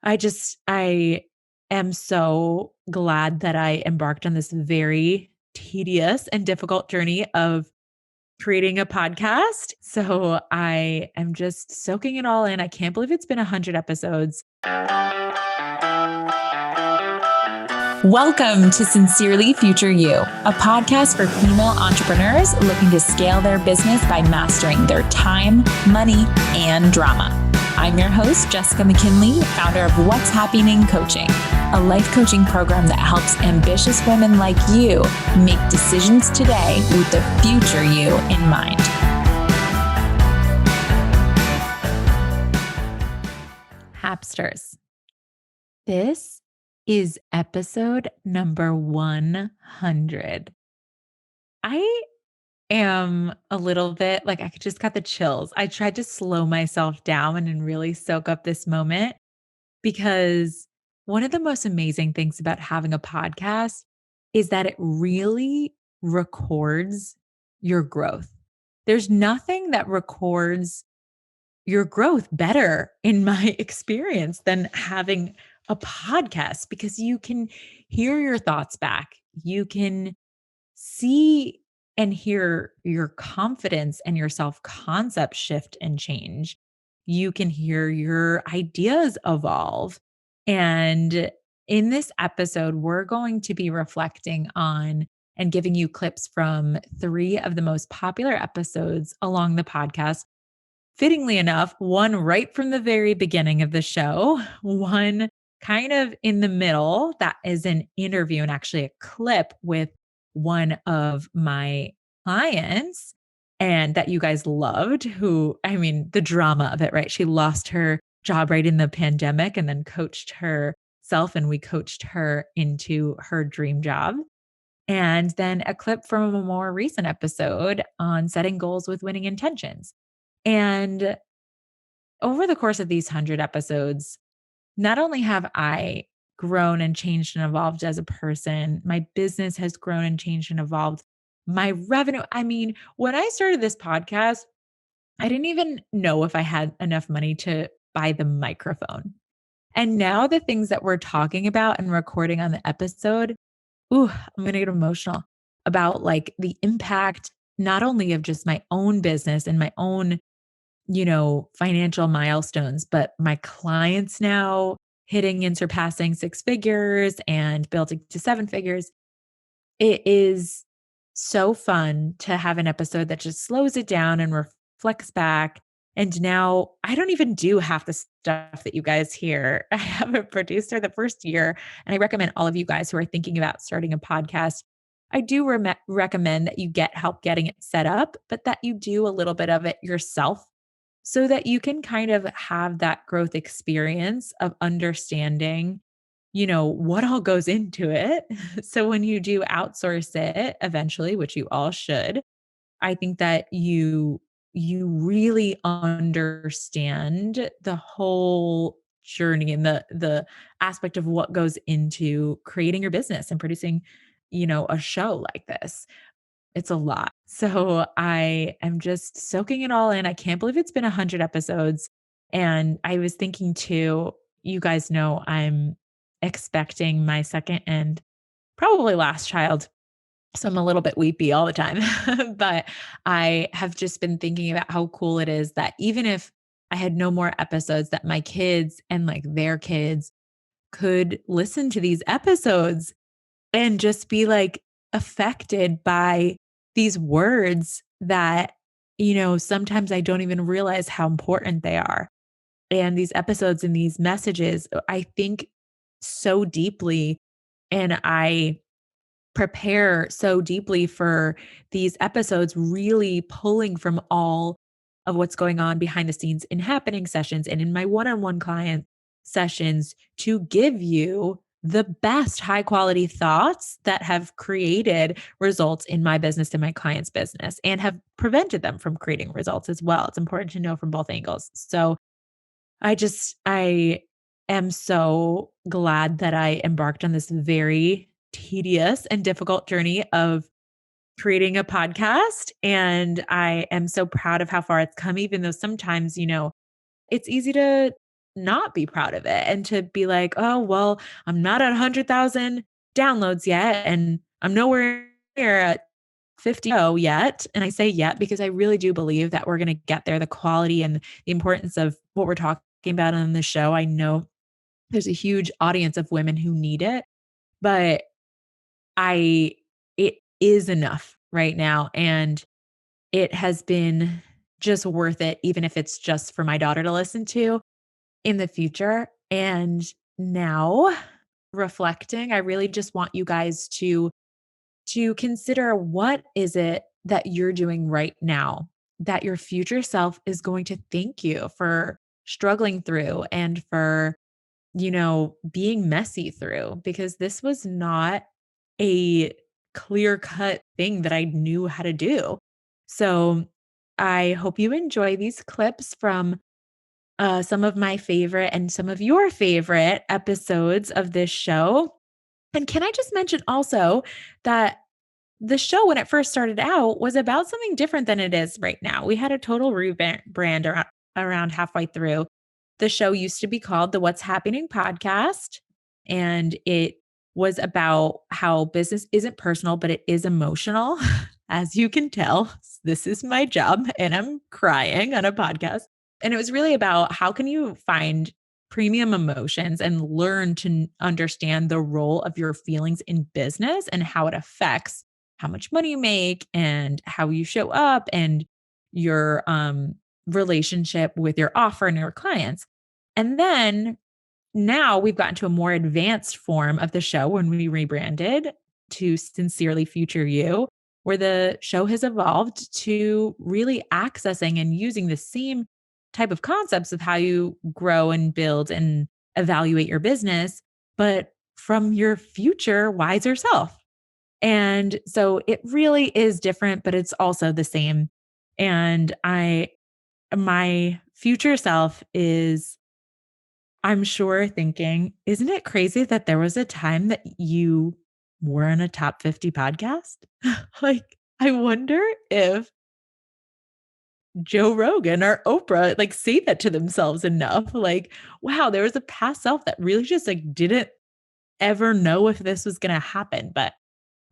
I am so glad that I embarked on this very tedious and difficult journey of creating a podcast. So I am just soaking it all in. I can't believe it's been 100 episodes. Welcome to Sincerely Future You, a podcast for female entrepreneurs looking to scale their business by mastering their time, money, and drama. I'm your host, Jessica McKinley, founder of What's Happening Coaching, a life coaching program that helps ambitious women like you make decisions today with the future you in mind. Hapsters, this is episode number 100. I am a little bit like I just got the chills. I tried to slow myself down and really soak up this moment because one of the most amazing things about having a podcast is that it really records your growth. There's nothing that records your growth better in my experience than having a podcast because you can hear your thoughts back. You can see and hear your confidence and your self concept shift and change. You can hear your ideas evolve. And in this episode, we're going to be reflecting on and giving you clips from 3 of the most popular episodes along the podcast. Fittingly enough, one right from the very beginning of the show, one kind of in the middle that is an interview and actually a clip with one of my clients and that you guys loved, the drama of it, right? She lost her job right in the pandemic and then coached herself, and we coached her into her dream job. And then a clip from a more recent episode on setting goals with winning intentions. And over the course of these 100 episodes, not only have I grown and changed and evolved as a person, my business has grown and changed and evolved. My revenue, when I started this podcast, I didn't even know if I had enough money to buy the microphone. And now the things that we're talking about and recording on the episode, I'm going to get emotional about like the impact, not only of just my own business and my own financial milestones, but my clients now hitting and surpassing 6 figures and building to 7 figures. It is so fun to have an episode that just slows it down and reflects back. And now I don't even do half the stuff that you guys hear. I have a producer the first year, and I recommend all of you guys who are thinking about starting a podcast. I do recommend that you get help getting it set up, but that you do a little bit of it yourself so that you can kind of have that growth experience of understanding, what all goes into it. So when you do outsource it eventually, which you all should, I think that you really understand the whole journey and the aspect of what goes into creating your business and producing, a show like this. It's a lot. So I am just soaking it all in. I can't believe it's been 100 episodes. And I was thinking too, you guys know I'm expecting my second and probably last child. So I'm a little bit weepy all the time. But I have just been thinking about how cool it is that even if I had no more episodes, that my kids and like their kids could listen to these episodes and just be like affected by these words that, sometimes I don't even realize how important they are. And these episodes and these messages, I think so deeply, and I prepare so deeply for these episodes, really pulling from all of what's going on behind the scenes in happening sessions and in my one-on-one client sessions to give you the best high quality thoughts that have created results in my business and my client's business and have prevented them from creating results as well. It's important to know from both angles. So I am so glad that I embarked on this very tedious and difficult journey of creating a podcast. And I am so proud of how far it's come, even though sometimes, it's easy to not be proud of it and to be like, oh, well, I'm not at 100,000 downloads yet. And I'm nowhere near at 50 yet. And I say yet because I really do believe that we're going to get there. The quality and the importance of what we're talking about on the show. I know there's a huge audience of women who need it, but I, it is enough right now. And it has been just worth it, even if it's just for my daughter to listen to in the future. And now reflecting, I really just want you guys to consider what is it that you're doing right now that your future self is going to thank you for struggling through and for, being messy through, because this was not a clear cut thing that I knew how to do. So I hope you enjoy these clips from some of my favorite and some of your favorite episodes of this show. And can I just mention also that the show, when it first started out, was about something different than it is right now. We had a total rebrand around halfway through. The show used to be called the What's Happening podcast, and it was about how business isn't personal, but it is emotional. As you can tell, this is my job, and I'm crying on a podcast. And it was really about how can you find premium emotions and learn to understand the role of your feelings in business and how it affects how much money you make and how you show up and your relationship with your offer and your clients. And then now we've gotten to a more advanced form of the show when we rebranded to Sincerely Future You, where the show has evolved to really accessing and using the same type of concepts of how you grow and build and evaluate your business, but from your future wiser self. And so it really is different, but it's also the same. And my future self is, I'm sure, thinking, isn't it crazy that there was a time that you were in a top 50 podcast? Like, I wonder if Joe Rogan or Oprah say that to themselves enough. Like, wow, there was a past self that really just didn't ever know if this was going to happen. But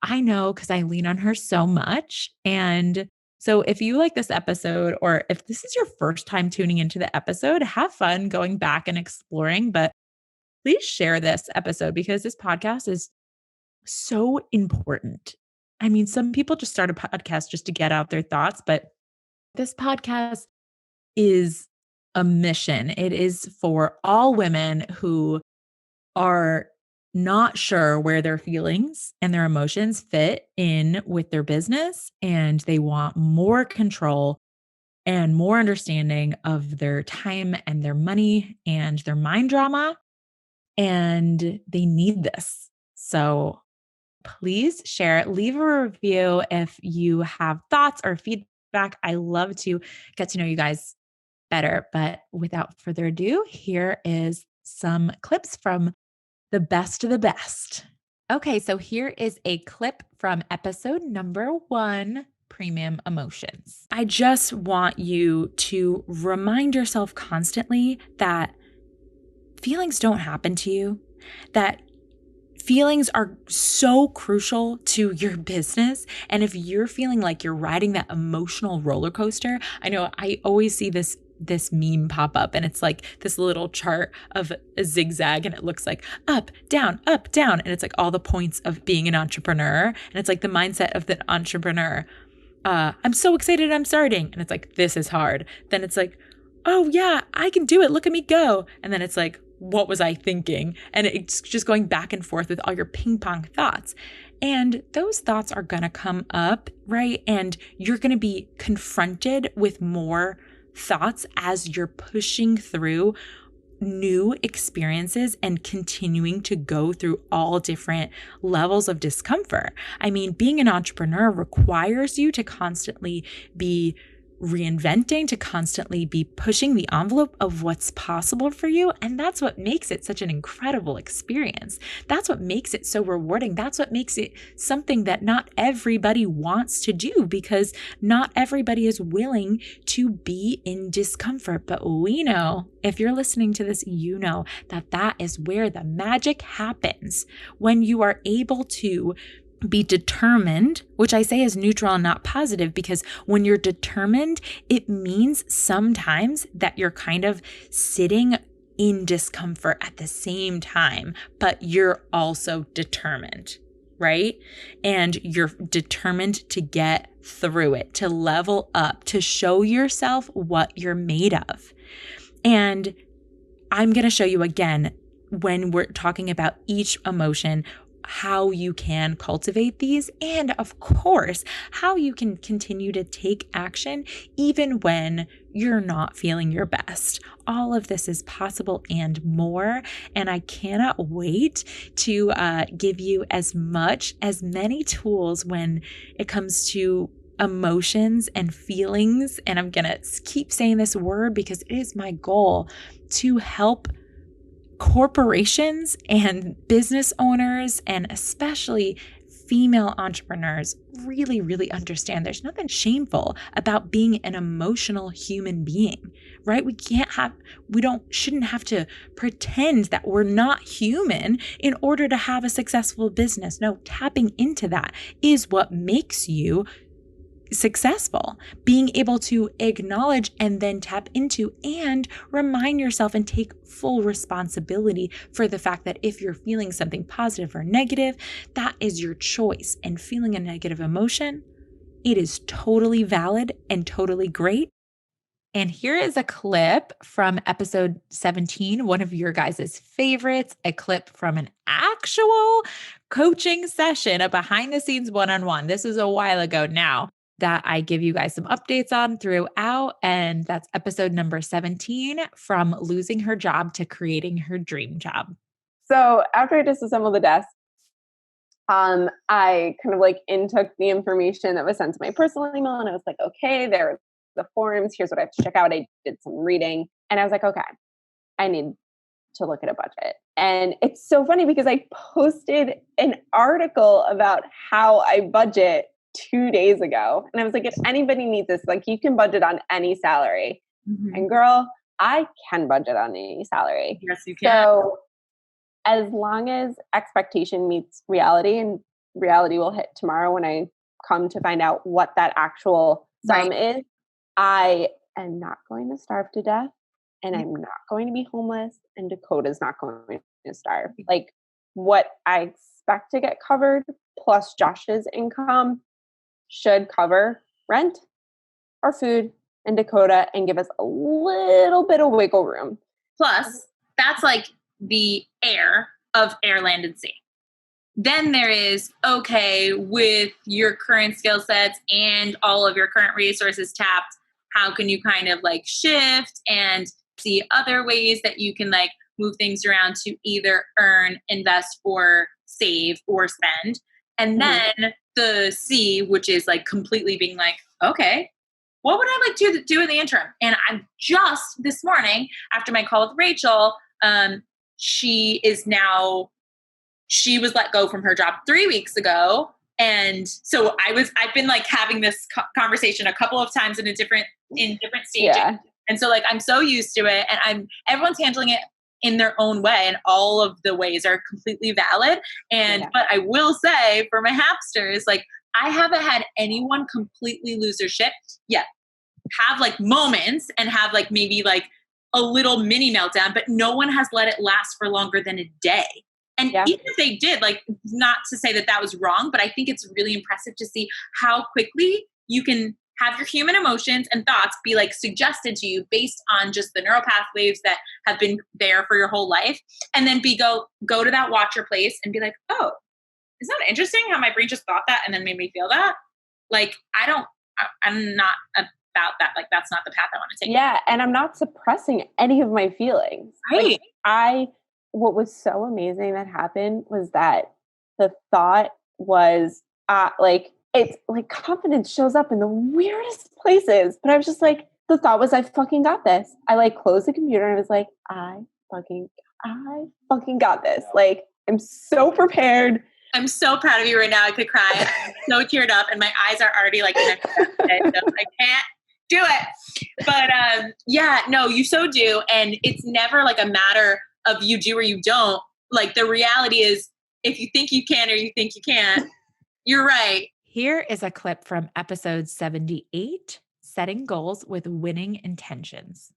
I know because I lean on her so much. And so if you like this episode, or if this is your first time tuning into the episode, have fun going back and exploring. But please share this episode because this podcast is so important. I mean, some people just start a podcast just to get out their thoughts, but this podcast is a mission. It is for all women who are not sure where their feelings and their emotions fit in with their business, and they want more control and more understanding of their time and their money and their mind drama, and they need this. So please share it. Leave a review if you have thoughts or feedback. I love to get to know you guys better. But without further ado, here is some clips from the best of the best. Okay, so here is a clip from episode number 1, Premium Emotions. I just want you to remind yourself constantly that feelings don't happen to you, that feelings are so crucial to your business. And if you're feeling like you're riding that emotional roller coaster, I know I always see this meme pop up, and it's like this little chart of a zigzag, and it looks like up, down, and it's like all the points of being an entrepreneur. And it's like the mindset of the entrepreneur. I'm so excited I'm starting. And it's like, this is hard. Then it's like, oh yeah, I can do it. Look at me go. And then it's like, what was I thinking? And it's just going back and forth with all your ping pong thoughts. And those thoughts are going to come up, right? And you're going to be confronted with more thoughts as you're pushing through new experiences and continuing to go through all different levels of discomfort. I mean, being an entrepreneur requires you to constantly be reinventing, to constantly be pushing the envelope of what's possible for you. And that's what makes it such an incredible experience. That's what makes it so rewarding. That's what makes it something that not everybody wants to do, because not everybody is willing to be in discomfort. But we know, if you're listening to this, you know that that is where the magic happens, when you are able to be determined, which I say is neutral and not positive, because when you're determined, it means sometimes that you're kind of sitting in discomfort at the same time, but you're also determined, right? And you're determined to get through it, to level up, to show yourself what you're made of. And I'm going to show you again, when we're talking about each emotion, how you can cultivate these, and of course, how you can continue to take action even when you're not feeling your best. All of this is possible and more. And I cannot wait to give you as many tools when it comes to emotions and feelings. And I'm going to keep saying this word because it is my goal to help corporations and business owners, and especially female entrepreneurs, really, really understand there's nothing shameful about being an emotional human being, right? Shouldn't have to pretend that we're not human in order to have a successful business. No, tapping into that is what makes you successful. Being able to acknowledge and then tap into and remind yourself and take full responsibility for the fact that if you're feeling something positive or negative, that is your choice. And feeling a negative emotion, it is totally valid and totally great. And here is a clip from episode 17, one of your guys' favorites, a clip from an actual coaching session, a behind the scenes one-on-one. This is a while ago now, that I give you guys some updates on throughout. And that's episode number 17, from losing her job to creating her dream job. So after I disassembled the desk, I kind of like intook the information that was sent to my personal email, and I was like, okay, there are the forms. Here's what I have to check out. I did some reading, and I was like, okay, I need to look at a budget. And it's so funny because I posted an article about how I budget 2 days ago. And I was like, if anybody needs this, like, you can budget on any salary. Mm-hmm. And girl, I can budget on any salary. Yes, you can. So as long as expectation meets reality, and reality will hit tomorrow when I come to find out what that actual sum is, I am not going to starve to death, and I'm not going to be homeless, and Dakota's not going to starve. Like, what I expect to get covered plus Josh's income should cover rent or food in Dakota and give us a little bit of wiggle room. Plus, that's like the air of air, land, and sea. Then there is, okay, with your current skill sets and all of your current resources tapped, how can you kind of like shift and see other ways that you can like move things around to either earn, invest, or save or spend. And then the C, which is like completely being like, okay, what would I like to do in the interim? And I'm just this morning, after my call with Rachel, she was let go from her job 3 weeks ago. And so I've been like having this conversation a couple of times in different stages. Yeah. And so like, I'm so used to it, and everyone's handling it in their own way, and all of the ways are completely valid. And, but I will say for my Hapsters, like, I haven't had anyone completely lose their shit yet. Have like moments and have like maybe like a little mini meltdown, but no one has let it last for longer than a day. And even if they did, like, not to say that was wrong, but I think it's really impressive to see how quickly you can have your human emotions and thoughts be like suggested to you based on just the neural pathways that have been there for your whole life. And then go to that watcher place and be like, oh, isn't that interesting how my brain just thought that and then made me feel that? Like, I'm not about that. Like, that's not the path I want to take. Yeah. And I'm not suppressing any of my feelings. Right. Like, what was so amazing that happened was that the thought was like, it's like confidence shows up in the weirdest places. But I was just like, the thought was, I fucking got this. I like closed the computer and I was like, I fucking got this. Like, I'm so prepared. I'm so proud of you right now. I could cry. I'm so teared up and my eyes are already like, so I can't do it. But yeah, no, you so do. And it's never like a matter of you do or you don't. Like the reality is if you think you can or you think you can't, you're right. Here is a clip from episode 78, Setting Goals with Winning Intentions.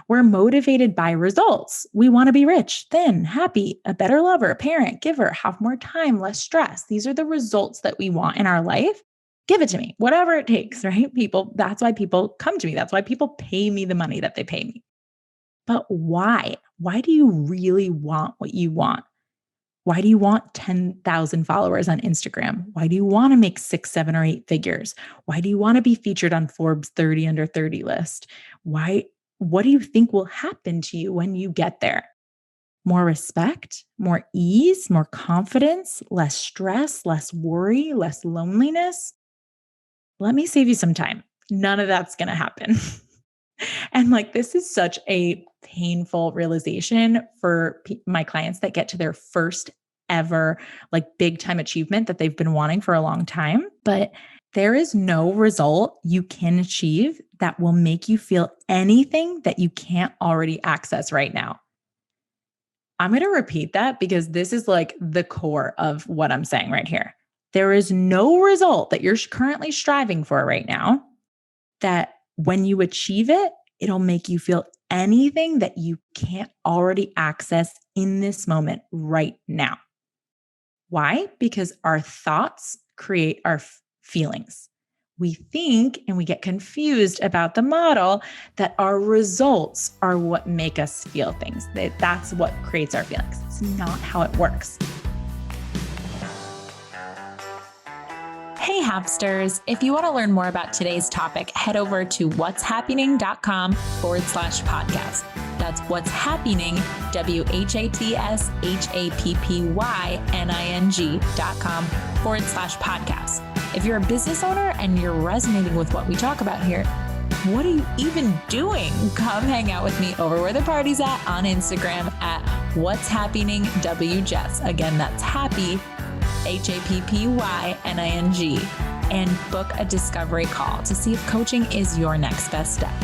We're motivated by results. We want to be rich, thin, happy, a better lover, parent, giver, have more time, less stress. These are the results that we want in our life. Give it to me, whatever it takes, right? People, that's why people come to me. That's why people pay me the money that they pay me. But why? Why do you really want what you want? Why do you want 10,000 followers on Instagram? Why do you want to make 6, 7, or 8 figures? Why do you want to be featured on Forbes 30 under 30 list? What do you think will happen to you when you get there? More respect, more ease, more confidence, less stress, less worry, less loneliness. Let me save you some time. None of that's going to happen. And like, this is such a painful realization for my clients that get to their first ever like big time achievement that they've been wanting for a long time. But there is no result you can achieve that will make you feel anything that you can't already access right now. I'm going to repeat that because this is like the core of what I'm saying right here. There is no result that you're currently striving for right now that when you achieve it, it'll make you feel anything that you can't already access in this moment right now. Why? Because our thoughts create our feelings. We think and we get confused about the model that our results are what make us feel things. That's what creates our feelings. It's not how it works. Hey Hapsters, if you want to learn more about today's topic, head over to whatshappening.com/podcast. That's what's happening, whatshappening.com/podcast. If you're a business owner and you're resonating with what we talk about here, what are you even doing? Come hang out with me over where the party's at on Instagram at What's Happening WJess. Again, that's happy, HAPPYNING, and book a discovery call to see if coaching is your next best step.